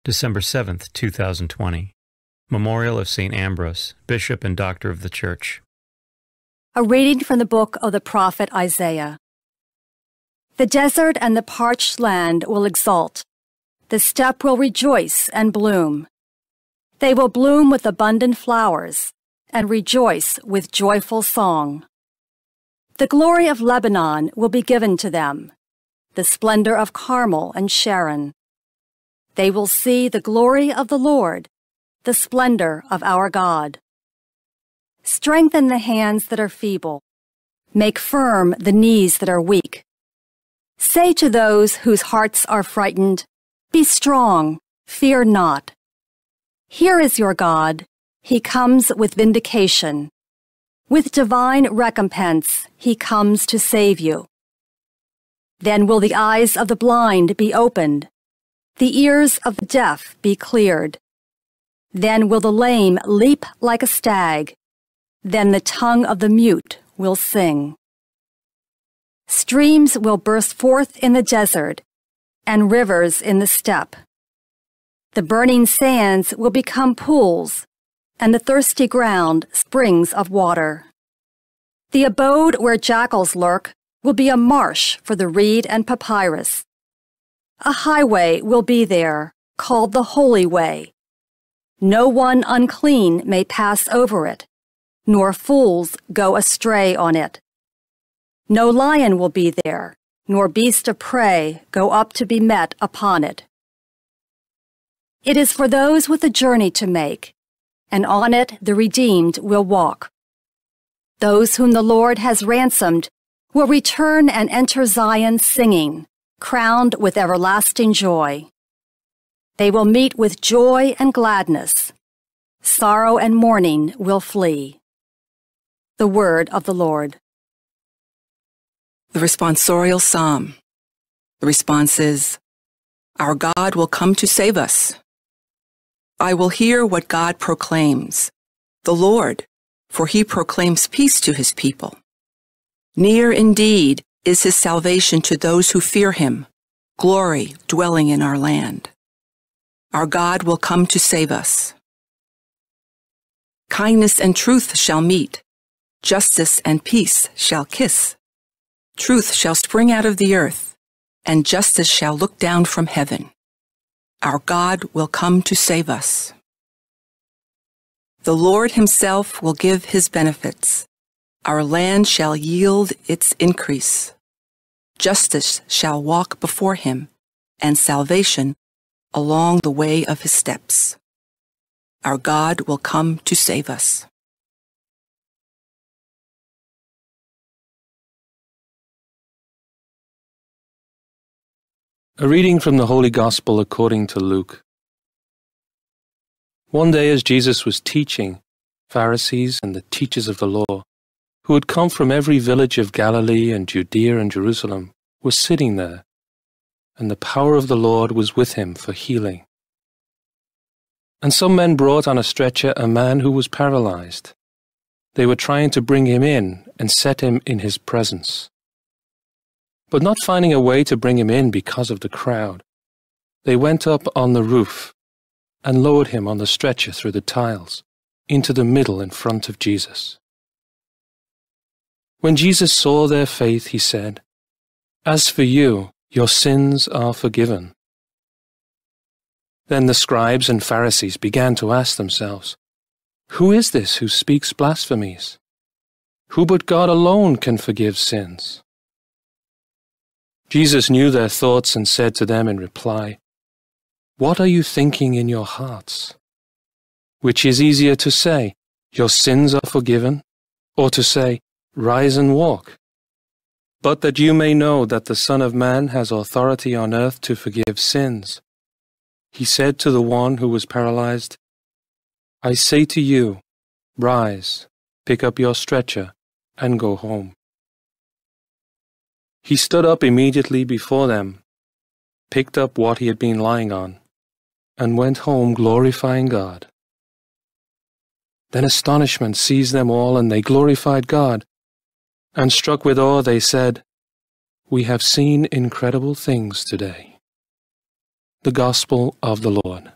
December 7th, 2020. Memorial of St. Ambrose, Bishop and Doctor of the Church. A reading from the book of the prophet Isaiah. The desert and the parched land will exult. The steppe will rejoice and bloom. They will bloom with abundant flowers and rejoice with joyful song. The glory of Lebanon will be given to them, the splendor of Carmel and Sharon. They will see the glory of the Lord, the splendor of our God. Strengthen the hands that are feeble. Make firm the knees that are weak. Say to those whose hearts are frightened, "Be strong, fear not." Here is your God. He comes with vindication. With divine recompense, he comes to save you. Then will the eyes of the blind be opened, the ears of the deaf be cleared. Then will the lame leap like a stag. Then the tongue of the mute will sing. Streams will burst forth in the desert, and rivers in the steppe. The burning sands will become pools, and the thirsty ground springs of water. The abode where jackals lurk will be a marsh for the reed and papyrus. A highway will be there, called the Holy Way. No one unclean may pass over it, nor fools go astray on it. No lion will be there, nor beast of prey go up to be met upon it. It is for those with a journey to make, and on it the redeemed will walk. Those whom the Lord has ransomed will return and enter Zion singing, crowned with everlasting joy. They will meet with joy and gladness. Sorrow and mourning will flee. The word of the Lord. The responsorial psalm. The response is, "Our God will come to save us." I will hear what God proclaims, the Lord, for he proclaims peace to his people. Near indeed is his salvation to those who fear him, glory dwelling in our land. Our God will come to save us. Kindness and truth shall meet, justice and peace shall kiss. Truth shall spring out of the earth, and justice shall look down from heaven. Our God will come to save us. The Lord himself will give his benefits. Our land shall yield its increase. Justice shall walk before him, and salvation along the way of his steps. Our God will come to save us. A reading from the Holy Gospel according to Luke. One day as Jesus was teaching, Pharisees and the teachers of the law, who had come from every village of Galilee and Judea and Jerusalem, were sitting there, and the power of the Lord was with him for healing. And some men brought on a stretcher a man who was paralyzed. They were trying to bring him in and set him in his presence. But not finding a way to bring him in because of the crowd, they went up on the roof and lowered him on the stretcher through the tiles into the middle in front of Jesus. When Jesus saw their faith, he said, "As for you, your sins are forgiven." Then the scribes and Pharisees began to ask themselves, "Who is this who speaks blasphemies? Who but God alone can forgive sins?" Jesus knew their thoughts and said to them in reply, "What are you thinking in your hearts? Which is easier to say, 'Your sins are forgiven,' or to say, 'Rise and walk'? But that you may know that the Son of Man has authority on earth to forgive sins." He said to the one who was paralyzed, "I say to you, rise, pick up your stretcher, and go home." He stood up immediately before them, picked up what he had been lying on, and went home glorifying God. Then astonishment seized them all, and they glorified God. And struck with awe, they said, "We have seen incredible things today." The Gospel of the Lord.